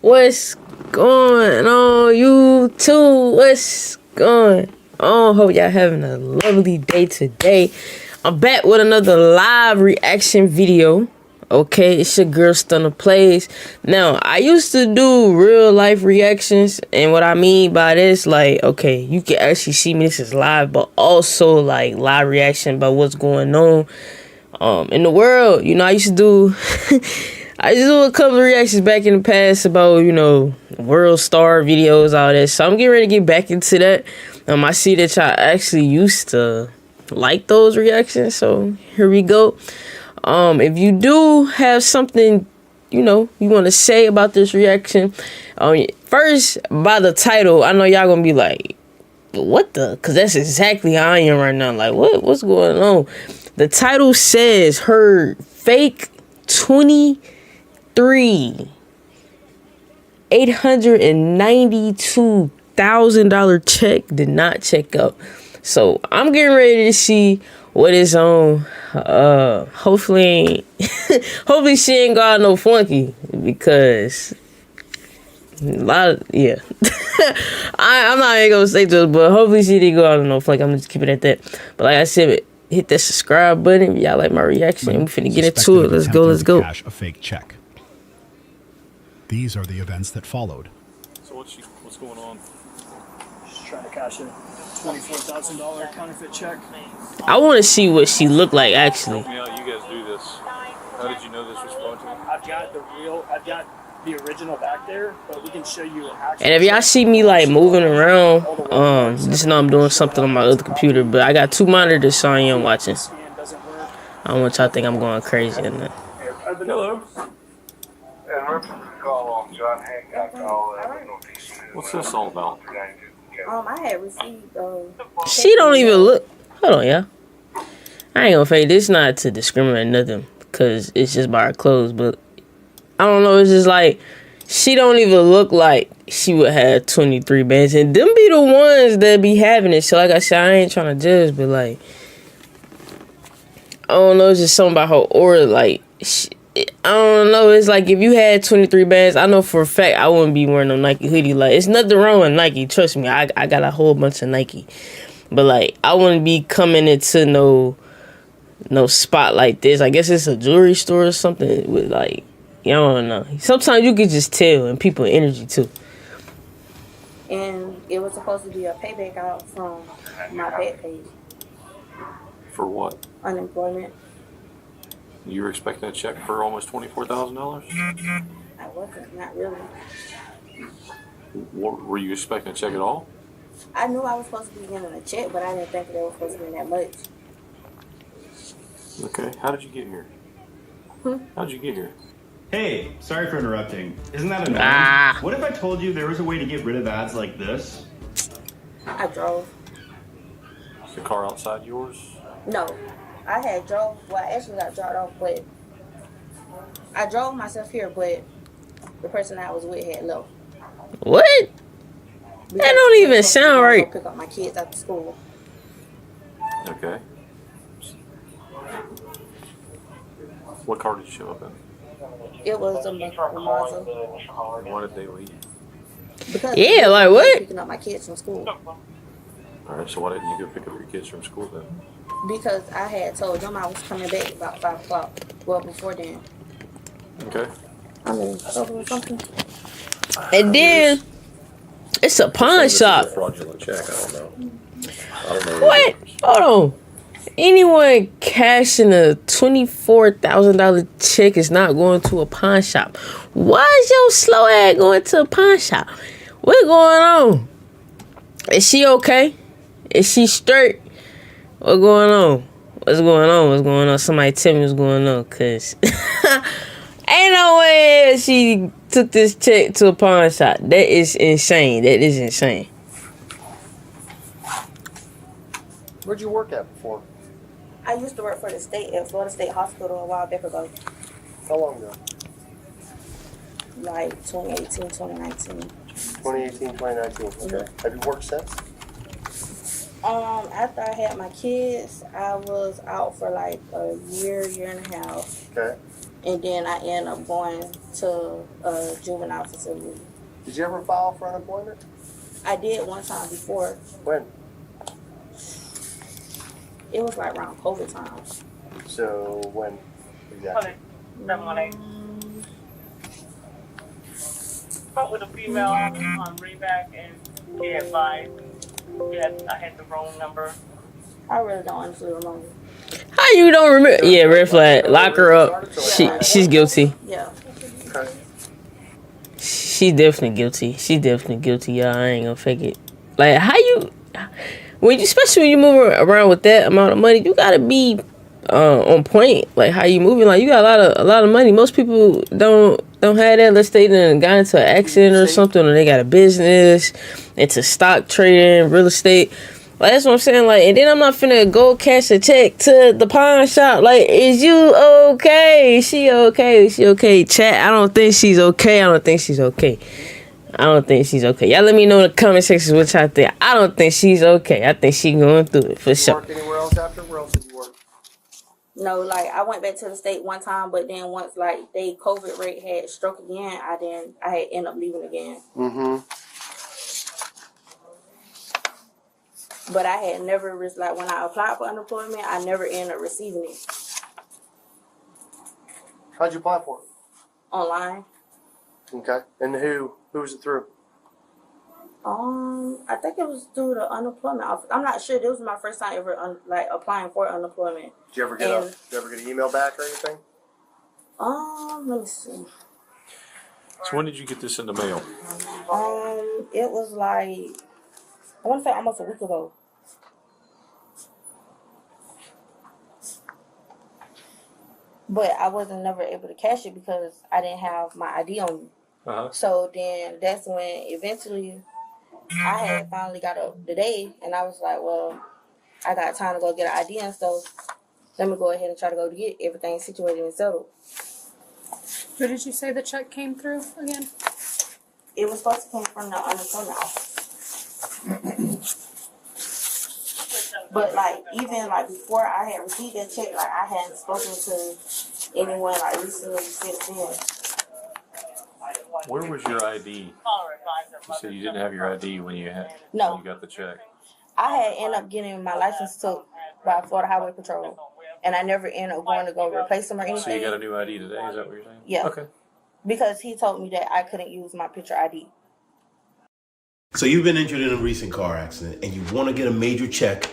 What's going on, YouTube? What's going on? Hope y'all having a lovely day today. I'm back with another live reaction video. Okay, it's your girl Stunner Plays. Now, I used to do real life reactions, and what I mean by this, like, okay, you can actually see me, this is live, but also like live reaction about what's going on in the world. You know, I used to do a couple of reactions back in the past about, you know, world star videos, all that. So I'm getting ready to get back into that. I see that y'all actually used to like those reactions, so here we go. If you do have something, you know, you want to say about this reaction, first, by the title, I know y'all gonna be like, what the? Because that's exactly how I am right now. Like, what's going on? The title says her fake $892,000 check did not check out. So I'm getting ready to see what is on. Hopefully she ain't got no flunky, because a lot of, yeah. I'm not even gonna say this, but hopefully she didn't go out on no flunky. I'm just keep it at that. But like I said, hit that subscribe button if y'all like my reaction. We finna get into it. Let's go. Cash a fake check. These are the events that followed. So what's going on? Just trying to cash a $24,000 counterfeit check. I want to see what she looked like actually. Help me out, you guys do this. How did you know this was fraudulent? I've got the original back there, but we can show you an actual. And if y'all see me like moving around, just know I'm doing something on my other computer. But I got two monitors, so I am watching. I don't want y'all to think I'm going crazy in that. Hello. What's this all about? I had received. She don't even look. Hold on, y'all. I ain't gonna fake this. Not to discriminate nothing, because it's just by her clothes. But I don't know. It's just like she don't even look like she would have 23 bands, and them be the ones that be having it. So like I said, I ain't trying to judge, but like I don't know. It's just something about her aura. Like I don't know. It's like if you had 23 bands, I know for a fact I wouldn't be wearing no Nike hoodie. Like, it's nothing wrong with Nike. Trust me, I got a whole bunch of Nike. But like, I wouldn't be coming into no spot like this. I guess it's a jewelry store or something with like, you don't know. Sometimes you can just tell, and people energy too. And it was supposed to be a payback out from my back page. For what? Unemployment. You were expecting a check for almost $24,000? I wasn't, not really. Were you expecting a check at all? I knew I was supposed to be getting a check, but I didn't think that it was supposed to be that much. Okay, how did you get here? How did you get here? Hey, sorry for interrupting. Isn't that annoying? What if I told you there was a way to get rid of ads like this? I drove. Is the car outside yours? No. I had drove, well, I actually got dropped off, but I drove myself here, but the person I was with had left. What? That don't even sound right. Pick up my kids after school. Okay. What car did you show up in? It was a Mazda. Why did they leave? Because yeah, like what? Picking up my kids from school. Alright, so why didn't you go pick up your kids from school then? Because I had told them I was coming back about 5 o'clock. Well, before then. Okay. I mean, over something. And then it's a pawn shop. A fraudulent check. I don't know. What? Hold on. Anyone cashing a $24,000 check is not going to a pawn shop. Why is your slow ass going to a pawn shop? What's going on? Is she okay? Is she straight? What's going on? What's going on? What's going on? Somebody tell me what's going on, cause ain't no way she took this check to a pawn shop. That is insane. That is insane. Where'd you work at before? I used to work for the state at Florida State Hospital a while back ago. How long ago? Like 2018, 2019. 2018, 2019. Okay. Have you worked since? After I had my kids, I was out for like a year and a half. Okay. and then I ended up going to a juvenile facility. Did you ever file for unemployment? I did one time before. When? It was like around COVID time. So when exactly? Spoke with a female on Reback and she advised I had the wrong number. I really don't honestly remember. How you don't remember? Yeah, red flag. Lock her up. She's guilty. Yeah. Okay. She's definitely guilty. She's definitely guilty, y'all. I ain't gonna fake it. Like, how you, when you, especially when you move around with that amount of money, you gotta be on point. Like, how you moving? Like, you got a lot of money. Most people don't have that. Let's say they got into an accident or something, or they got a business, into stock trading, real estate. Like, that's what I'm saying. Like, and then I'm not finna go cash a check to the pawn shop. Like, is you okay? Is she okay? Is she okay? Chat, I don't think she's okay. I don't think she's okay. I don't think she's okay. Y'all let me know in the comment section what y'all think. I don't think she's okay. I think she going through it for sure. Work anywhere else after? Where else did you work? No, like I went back to the state one time, but then once like they COVID rate had struck again, I had ended up leaving again. Mm-hmm. But I had never like when I applied for unemployment, I never ended up receiving it How'd you apply for it? online. Okay. And who was it through? I think it was through the unemployment office. I'm not sure. This was my first time ever applying for unemployment. Did you ever get an email back or anything? Let me see. So when did you get this in the mail? It was like I want to say almost a week ago. But I wasn't never able to cash it because I didn't have my ID on me. So then that's when eventually I had finally got up today, and I was like, well, I got time to go get an ID and stuff. Let me go ahead and try to go to get everything situated and settled. Who did you say the check came through again? It was supposed to come from the unemployment office. But like even like before I had received that check, like I hadn't spoken to anyone like recently since then. Where was your ID? You said you didn't have your ID when you got the check. I had ended up getting my license took by Florida Highway Patrol, and I never ended up going to go replace them or anything. So you got a new ID today? Is that what you're saying? Yeah. Okay. Because he told me that I couldn't use my picture ID. So you've been injured in a recent car accident and you want to get a major check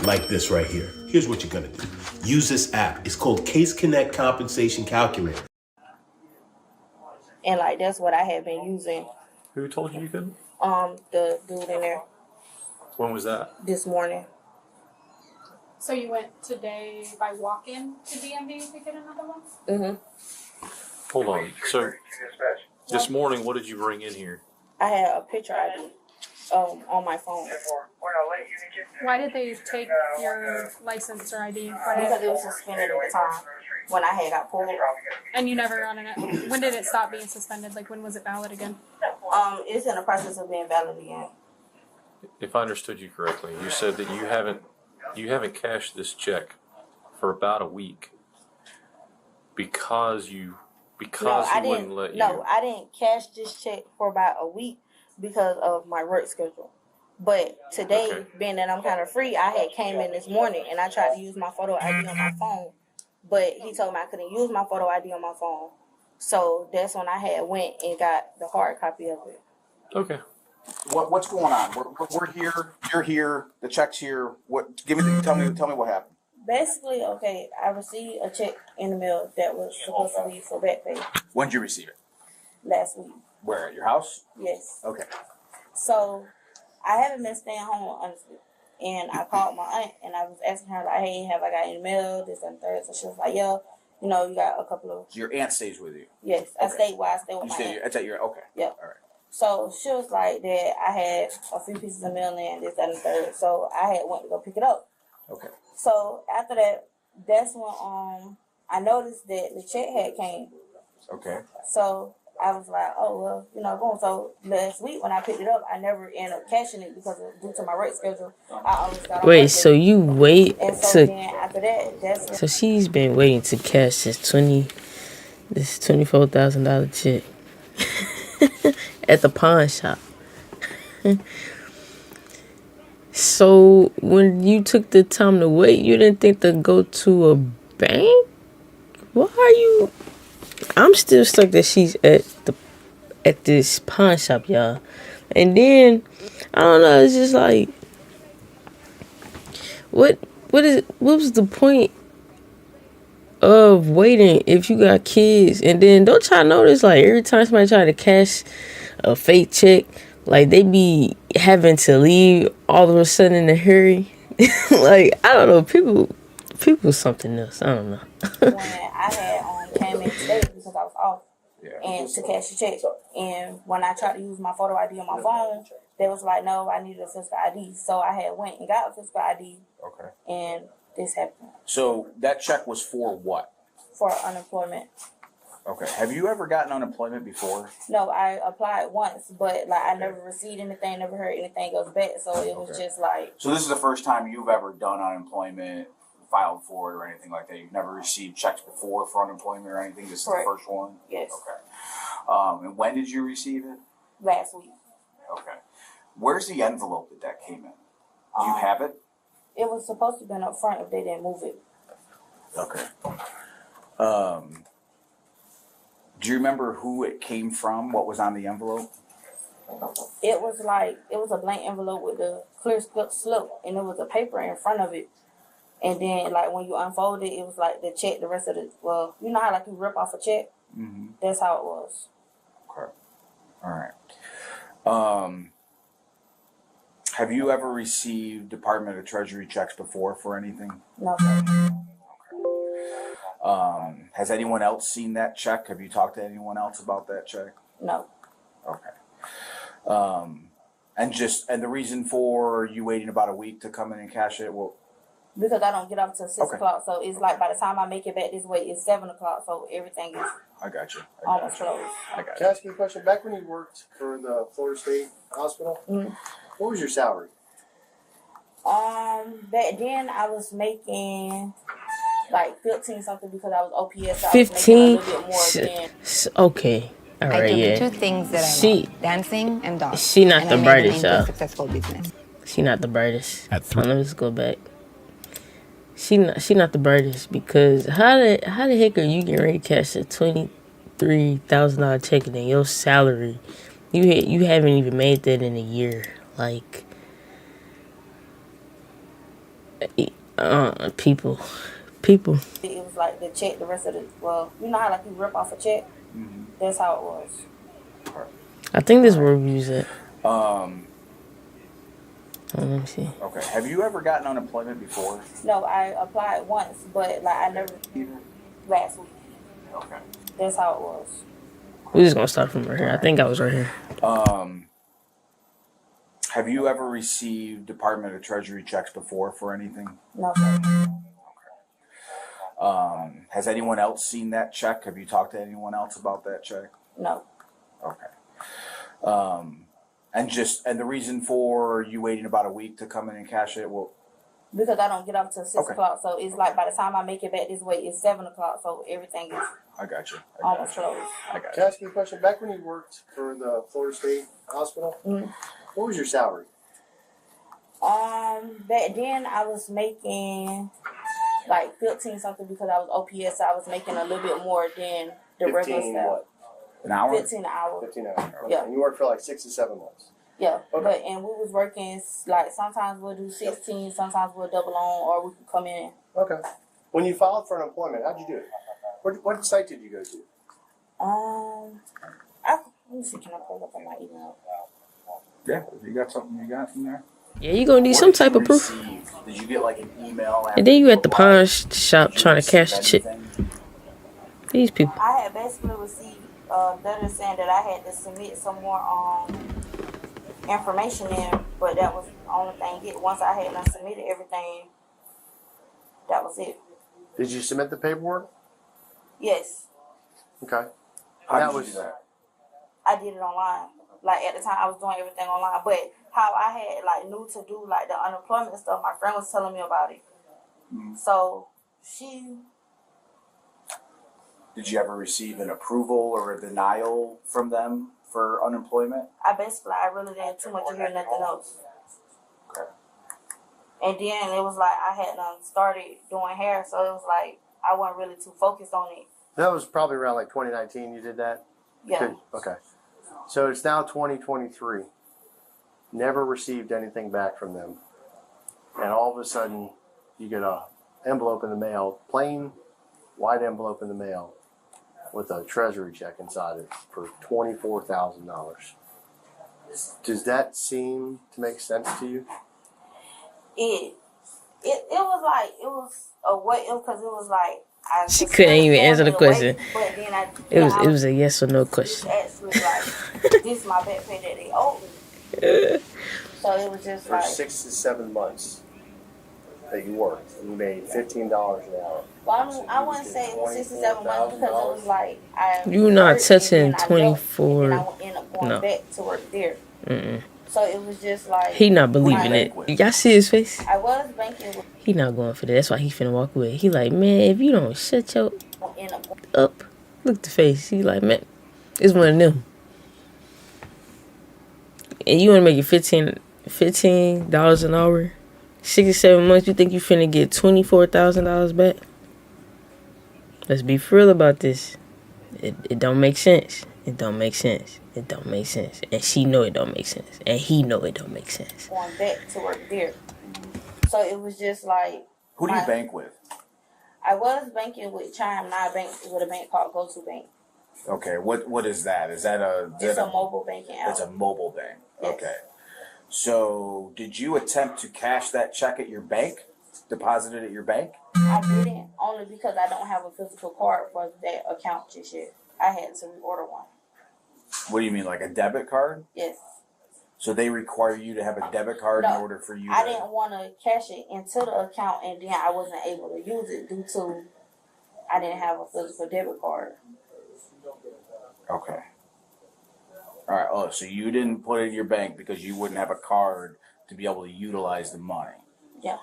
like this right here. Here's what you're going to do. Use this app. It's called Case Connect Compensation Calculator. And like that's what I had been using. Who told you couldn't? The dude in there When was that? this morning. So you went today by walk-in to DMV to get another one? Mhm. Hold on. So this morning, what did you bring in here? I had a picture ID on my phone Why did they take your license or ID? because it was suspended at the time when I had got pulled. And you never on it. When did it stop being suspended? Like when was it valid again? It's in the process of being valid again. If I understood you correctly, you said that you haven't cashed this check for about a week because he wouldn't let you. No, I didn't cash this check for about a week because of my work schedule. But today, being that I'm kind of free, I had came in this morning and I tried to use my photo ID on my phone, but he told me I couldn't use my photo ID on my phone. So that's when I had went and got the hard copy of it. Okay. What's going on? We're here. You're here. The check's here. Tell me what happened. Basically, okay, I received a check in the mail that was supposed to be for back pay When did you receive it? last week. Where, at your house? Yes. Okay. So I haven't been staying home, honestly. And I called my aunt and I was asking her, like, hey, have I got any mail, this and third? So she was like, yeah, you got a couple of. So your aunt stays with you? Yes, I stayed with my aunt. That's at your, okay. Yeah. All right. So she was like that I had a few pieces of mail in, this, that, and the third. So I had went to go pick it up. Okay. So after that, that's when I noticed that the check had came. Okay. So I was like, oh well, boom. So last week when I picked it up, I never ended up cashing it because due to my work schedule, I always got. Wait, so you wait and so then after that, So she's been waiting to cash since This $24,000 check at the pawn shop. So when you took the time to wait, you didn't think to go to a bank? Why are you? I'm still stuck that she's at this pawn shop, y'all. And then I don't know. It's just like, what was the point of waiting if you got kids? And then don't y'all notice, like, every time somebody try to cash a fake check, like, they be having to leave all of a sudden in a hurry. Like, I don't know, people something else. I don't know. When I had came in today because I was off and to cash the check, and when I tried to use my photo ID on my phone, they was like, no, I needed a physical ID. So I had went and got a physical ID. Okay. And this happened. So that check was for what? For unemployment. Okay. Have you ever gotten unemployment before? No, I applied once, but like I never received anything, never heard anything goes back. So it was just like. So this is the first time you've ever done unemployment, filed for it, or anything like that. You've never received checks before for unemployment or anything. This is the first one. Yes. Okay. And when did you receive it? Last week. Okay. Where's the envelope that came in? Do you have it? It was supposed to have been up front if they didn't move it. Okay. Do you remember who it came from? What was on the envelope? It was a blank envelope with a clear slip, and there was a paper in front of it. And then, like, when you unfold it, it was like the check, the rest of it. Well, you know how, like, you rip off a check? Mm-hmm. That's how it was. Okay. All right. Have you ever received Department of Treasury checks before for anything? No, sir. Has anyone else seen that check? Have you talked to anyone else about that check? No. Okay. And the reason for you waiting about a week to come in and cash it, well, because I don't get up till 6 o'clock, so it's like by the time I make it back this way, it's 7 o'clock, so everything is I got you. almost closed. Can I ask you a question? Back when you worked for the Florida State Hospital, what was your salary? Back then I was making like 15 something because I was OPS. So 15. I was making a little bit more than. Okay. All right. I do Yeah. two things that I love: dancing and dogs. She not and the I made brightest, them into a y'all. successful business. She not the brightest. At 3. Let me just go back. She not the brightest because how the heck are you getting ready to cash a $23,000 check and then your salary you haven't even made that in a year? Like, people. It was like the check, the rest of it. Well, you know how like you rip off a check. Mm-hmm. That's how it was. I think this is where we use it. Let me see. Okay. Have you ever gotten unemployment before? No, I applied once, but like I never. Last week. Okay. That's how it was. We're just gonna start from right here. I think I was right here. Have you ever received Department of Treasury checks before for anything? No, sir. Has anyone else seen that check? Have you talked to anyone else about that check? No. Okay. And the reason for you waiting about a week to come in and cash it, well, because I don't get up till 6 o'clock, so it's like by the time I make it back this way, it's 7 o'clock, so everything is I got you. almost closed. Can I ask you a question? Back when you worked for the Florida State Hospital, what was your salary? Back then I was making like 15 something because I was OPS, so I was making a little bit more than the regular staff. What? An hour? 15 an hour. 15 an hour. Okay. Yeah. And you worked for like 6 to 7 months. Yeah, Okay. and we was working like sometimes we'll do 16, sometimes we'll double on, or we could come in. Okay. When you filed for unemployment, how'd you do it? What site did you go to? Let me see, can I pull up on my email? Yeah, you got something you got in there? Yeah, you gonna need some type of proof. Did you get like an email? And then you at the pawn shop trying to cash the check. These people. I had basically received a letter saying that I had to submit some more information in, but that was the only thing. Once I had done submitted everything, that was it. Did you submit the paperwork? Yes, Okay. How did you do that? I did it online. Like at the time, I was doing everything online. But how I had like knew to do like the unemployment stuff, my friend was telling me about it. So she Did you ever receive an approval or a denial from them for unemployment? I really didn't too much to hear nothing else. Okay. And then it was like I had started doing hair, so it was like I wasn't really too focused on it. That was probably around like 2019 you did that? Yeah. Okay. So it's now 2023. Never received anything back from them. And all of a sudden, you get a envelope in the mail, plain white envelope in the mail with a treasury check inside it for $24,000. Does that seem to make sense to you? It was a what if, because it was like She couldn't even answer the question. But then It was a yes or no question. Actually, like this is my back pay that they owed me. So it was just For 6 to 7 months that you worked, and you made $15 an hour. Well, I wouldn't say it was 6 to 7 months because it was like You're not touching 24. And I ended up going back to work there. So it was just like He not believing it. Y'all see his face? I was banking with. He not going for that. That's why he finna walk away. He like, man, if you don't shut your up, look at the face. He like, man, it's one of them. And you wanna make it $15 an hour, 6 to 7 months. You think you finna get $24,000 back? Let's be for real about this. It don't make sense. It don't make sense. It don't make sense. And she know it don't make sense. And he know it don't make sense. Going back to work there. So it was just like. Who do you bank with? I was banking with Chime. Now I bank with a bank called Go To Bank. Okay, what is that? Is that It's a mobile banking app. It's a mobile bank. Yes. Okay. So did you attempt to cash that check at your bank? Deposit it at your bank? I didn't, only because I don't have a physical card for that account just yet. I had to reorder one. What do you mean, like a debit card? Yes. So they require you to have a debit card in order for you I didn't want to cash it into the account, and then I wasn't able to use it due to I didn't have a physical debit card. Okay. All right. Oh, so you didn't put it in your bank because you wouldn't have a card to be able to utilize the money. Yeah.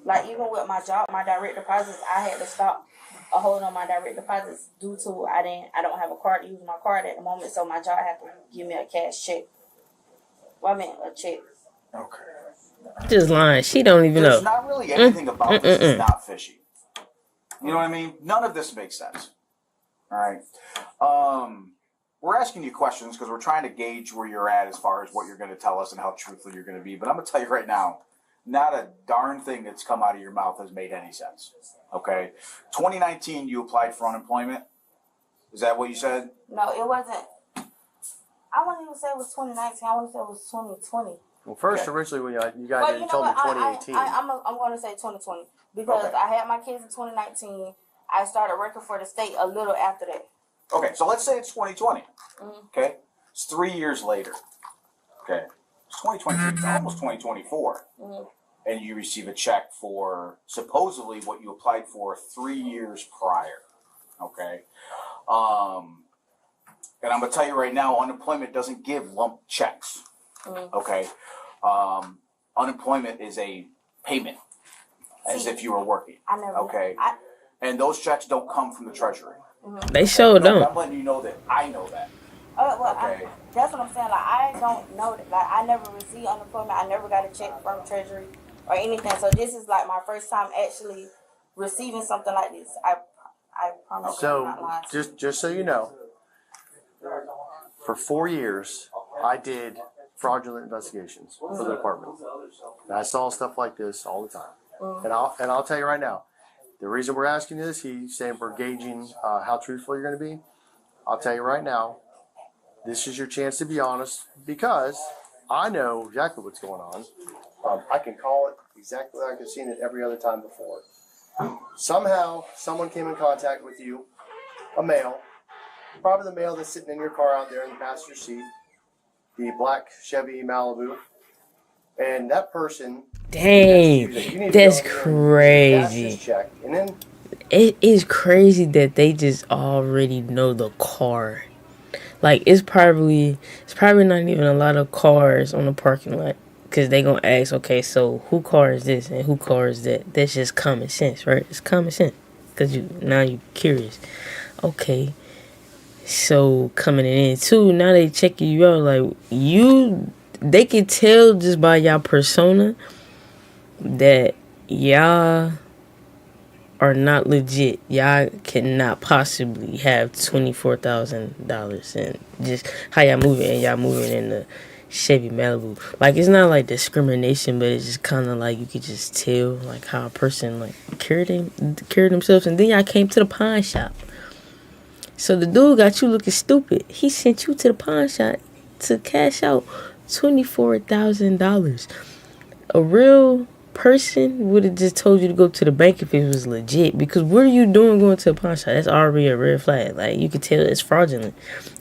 Like even with my job, my direct deposits, I had to stop holding on my direct deposits due to I don't have a card to use my card at the moment, so my job had to give me a cash check. Well, I mean a check. Okay. Just lying. She don't even know. There's not really anything about this that's not fishy. You know what I mean? None of this makes sense. All right. We're asking you questions because we're trying to gauge where you're at as far as what you're going to tell us and how truthful you're going to be. But I'm going to tell you right now, not a darn thing that's come out of your mouth has made any sense. Okay? 2019, you applied for unemployment. Is that what you said? No, it wasn't. I wouldn't even say it was 2019. I want to say it was 2020. Well, first, originally, when you guys told me 2018. I'm going to say 2020 because I had my kids in 2019. I started working for the state a little after that. Okay, so let's say it's 2020. Okay? It's 3 years later. Okay? It's 2023. It's almost 2024. And you receive a check for supposedly what you applied for 3 years prior. Okay? And I'm going to tell you right now, unemployment doesn't give lump checks. Okay? Unemployment is a payment as if you were working. Okay? And those checks don't come from the Treasury. They sure don't. I'm letting you know that I know that. Okay. That's what I'm saying. Like, I don't know that. Like, I never received unemployment. I never got a check from Treasury or anything. So this is like my first time actually receiving something like this. I promise you I'm not lying. So, just so you know, for 4 years, I did fraudulent investigations for the department. And I saw stuff like this all the time. And I'll tell you right now, the reason we're asking this, he's saying we're gauging how truthful you're going to be. I'll tell you right now, this is your chance to be honest because I know exactly what's going on. I can call it exactly like I've seen it every other time before. Somehow, someone came in contact with you, a male, probably the male that's sitting in your car out there in the passenger seat, the black Chevy Malibu, and that person. Dang, that's crazy. Check, and then it is crazy that they just already know the car. Like it's probably not even a lot of cars on the parking lot because they gonna ask, okay, so who car is this and who car is that? That's just common sense, right? It's common sense because you're curious. Okay. So coming in too, now they checking you out like they can tell just by y'all persona that y'all are not legit. Y'all cannot possibly have $24,000 and just how y'all moving, and y'all moving in the Chevy Malibu. Like, it's not like discrimination, but it's just kind of like you could just tell like how a person like carried themselves. And then y'all came to the pawn shop. So the dude got you looking stupid. He sent you to the pawn shop to cash out $24,000. A real person would have just told you to go to the bank if it was legit. Because what are you doing going to a pawn shop? That's already a red flag. Like, you can tell it's fraudulent.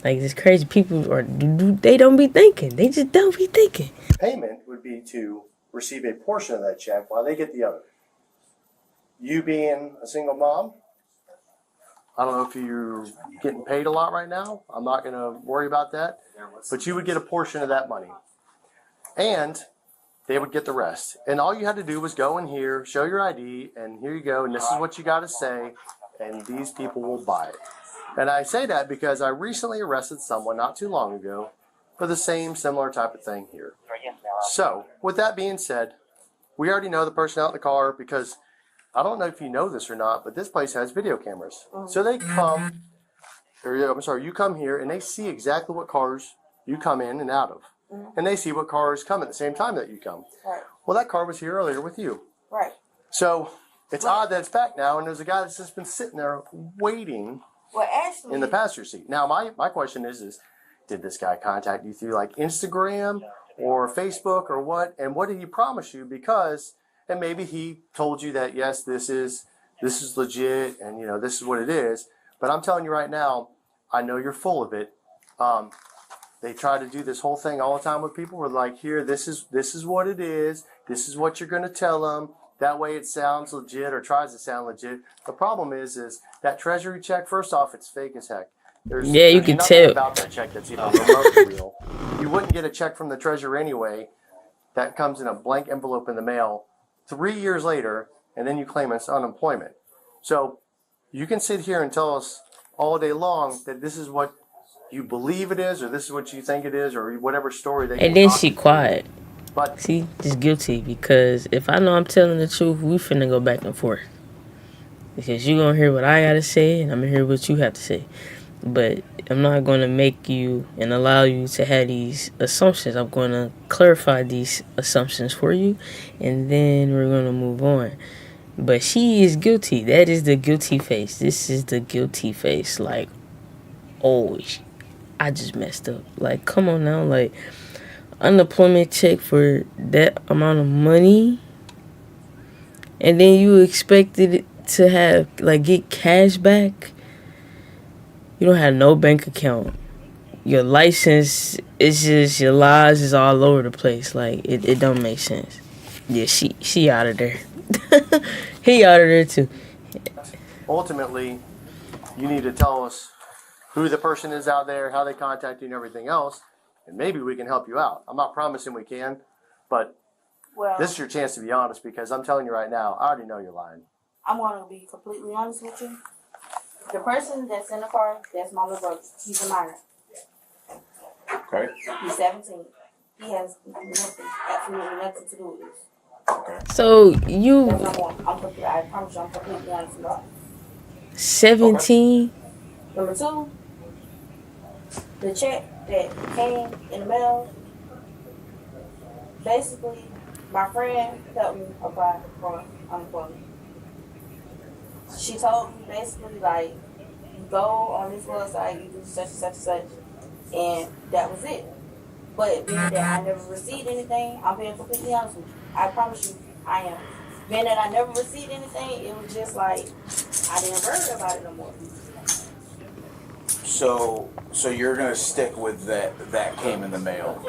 Like, it's crazy. People they don't be thinking. They just don't be thinking. Payment would be to receive a portion of that check while they get the other. You being a single mom, I don't know if you're getting paid a lot right now. I'm not going to worry about that. But you would get a portion of that money. And they would get the rest. And all you had to do was go in here, show your ID, and here you go, and this is what you got to say, and these people will buy it. And I say that because I recently arrested someone not too long ago for the similar type of thing here. So, with that being said, we already know the person out in the car because I don't know if you know this or not, but this place has video cameras. So they come, you come here and they see exactly what cars you come in and out of. And they see what cars come at the same time that you come. Right. Well, that car was here earlier with you. Right. So it's odd that it's back now, and there's a guy that's just been sitting there waiting in the passenger seat. Now, my question is did this guy contact you through like Instagram or Facebook or what? And what did he promise you? Because, and maybe he told you that, yes, this is legit, and this is what it is. But I'm telling you right now, I know you're full of it. They try to do this whole thing all the time with people. We're like, here, this is what it is. This is what you're going to tell them. That way it sounds legit or tries to sound legit. The problem is that treasury check, first off, it's fake as heck. There's you can nothing tell about that check that's even remotely real. You wouldn't get a check from the treasurer anyway that comes in a blank envelope in the mail 3 years later, and then you claim it's unemployment. So you can sit here and tell us all day long that this is what you believe it is, or this is what you think it is, or whatever story they. And then she quiet. But see, just guilty, because if I know I'm telling the truth, we finna go back and forth. Because you gonna hear what I gotta say, and I'm gonna hear what you have to say. But I'm not gonna make you and allow you to have these assumptions. I'm gonna clarify these assumptions for you, and then we're gonna move on. But she is guilty. That is the guilty face. This is the guilty face. Like, oh, I just messed up. Like, come on now. Like, unemployment check for that amount of money, and then you expected it to have, like, get cash back. You don't have no bank account. Your license is just, your lies is all over the place. Like, it don't make sense. Yeah, she out of there. He out of there too. Ultimately, you need to tell us who the person is out there, how they contact you, and everything else, and maybe we can help you out. I'm not promising we can, but this is your chance to be honest, because I'm telling you right now, I already know you're lying. I'm going to be completely honest with you. The person that's in the car, that's my little brother. He's a minor. Okay. He's 17. He has nothing, absolutely nothing to do with this. Okay. So you... I promise you, I'm completely honest with you. 17? Number two, the check that came in the mail, basically, my friend helped me apply for unemployment. She told me basically, like, you go on this website, you do such and such and such, and that was it. But being that I never received anything, I'm being completely honest with you. I promise you, I am. Being that I never received anything, it was just like, I didn't worry about it no more. So you're gonna stick with that came in the mail.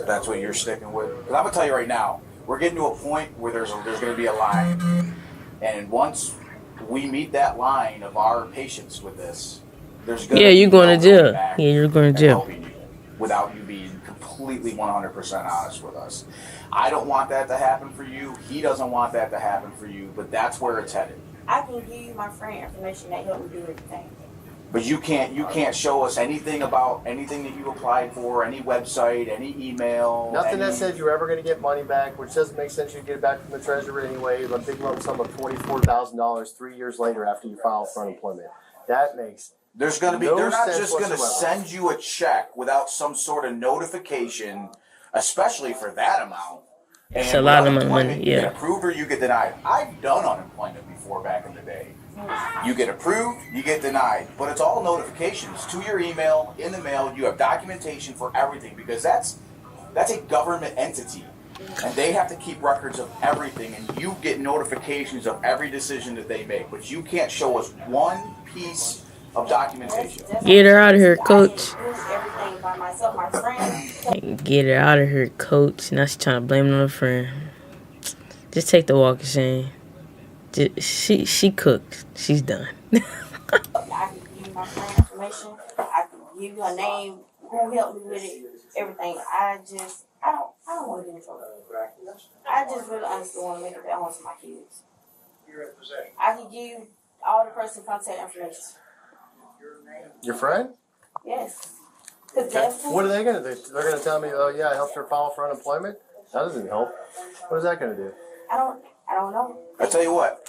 That's what you're sticking with. Because I'm gonna tell you right now, we're getting to a point where there's gonna be a line, and once we meet that line of our patience with this, there's gonna you're going to jail. Yeah, you're going to jail. Without you being completely 100% honest with us. I don't want that to happen for you. He doesn't want that to happen for you. But that's where it's headed. I can give you my friend information that helped me do everything. But you can't show us anything about anything that you applied for, any website, any email. Nothing that says you're ever going to get money back, which doesn't make sense. You get it back from the treasurer anyway. A big lump sum of $24,000 3 years later after you file for unemployment. That makes they're not just going to whatsoever. send you a check without some sort of notification, especially for that amount. And It's a lot of with money, unemployment, You yeah. get approved or you get denied. I've done unemployment before back in the day. You get approved, you get denied. But it's all notifications to your email, in the mail. You have documentation for everything because that's a government entity. And they have to keep records of everything. And you get notifications of every decision that they make. But you can't show us one piece of documentation. Get her out of here, coach. I do everything by myself. My friend. Get her out of here, coach. Now she's trying to blame it on her friend. Just take the walk, Shane. She cooked. She's done. I can give you my friend information. I can give you a name, who helped me with it, everything. I don't want to get in trouble. I just really honestly want to make a better home for my kids. I can give you all the person's contact information. your friend. Yes. Okay. What are they going to do? They're going to tell me, oh yeah, I helped her file for unemployment. That doesn't help. What is that going to do? I don't know. I tell you what,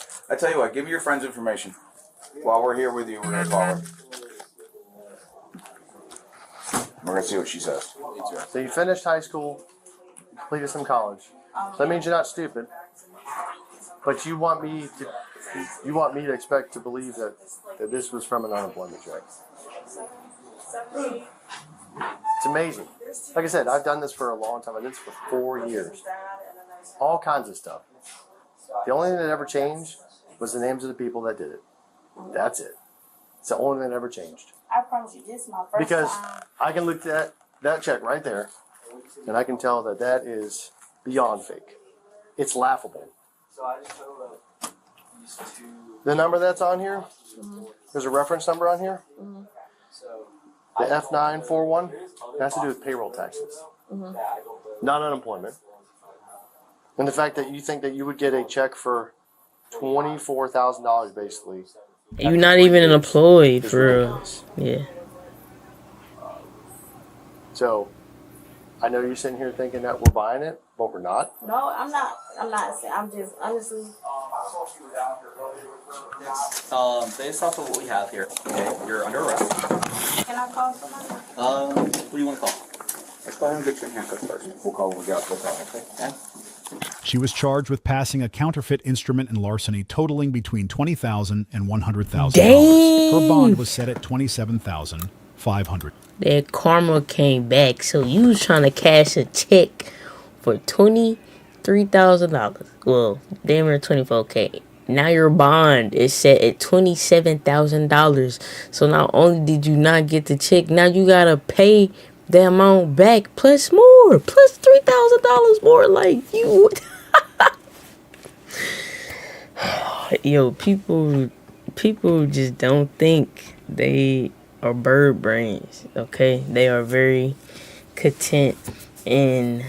give me your friend's information. While we're here with you, we're going to call her. We're going to see what she says. So you finished high school, completed some college. So that means you're not stupid. But you want me to expect to believe that this was from an unemployment check. It's amazing. Like I said, I've done this for a long time. I did this for 4 years. All kinds of stuff. The only thing that ever changed was the names of the people that did it. That's it. It's the only thing that ever changed. I promise you, this is my first Because time. I can look at that check right there, and I can tell that that is beyond fake. It's laughable. The number that's on here, there's a reference number on here. The F941 has to do with payroll taxes, not unemployment. And the fact that you think that you would get a check for $24,000 basically. You're not even employed, for real. Yeah. So, I know you're sitting here thinking that we're buying it, but we're not. No, I'm not. I'm just honestly. Based off of what we have here, okay, you're under arrest. Can I call somebody? What do you want to call? Let's go ahead and get you in handcuffs first. We'll call when we got. We'll call, okay? She was charged with passing a counterfeit instrument and larceny totaling between $20,000 and $100,000. Her bond was set at $27,500. That karma came back. So you was trying to cash a check for $23,000. Well, damn near $24K. Now your bond is set at $27,000. So not only did you not get the check, now you gotta pay the amount back plus more, plus $3,000 more. Like you. Yo, people just don't think they are bird brains. Okay, they are very content in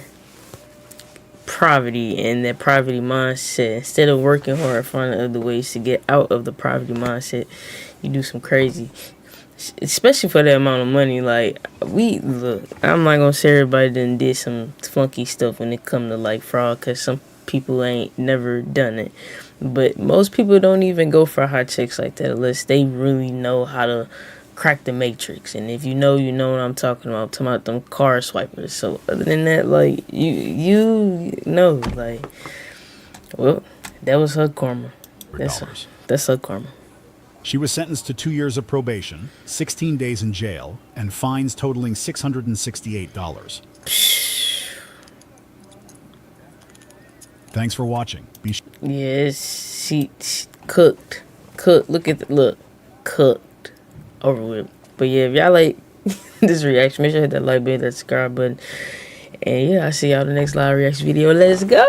poverty and that poverty mindset. Instead of working hard, finding other ways to get out of the poverty mindset, you do some crazy, especially for that amount of money. Like look, I'm not gonna say everybody done did some funky stuff when it come to like fraud, cause some people ain't never done it. But most people don't even go for hot checks like that unless they really know how to crack the matrix. And if you know what I'm talking about. I'm talking about them car swipers. So other than that, like you know, like, well, that was her karma. That's her karma. She was sentenced to 2 years of probation, 16 days in jail, and fines totaling $668. Thanks for watching. Yes, she cooked. Look at cooked. Over with. But yeah, if y'all like this reaction, make sure to hit that like button, that subscribe button. And yeah, I'll see y'all in the next live reaction video. Let's go.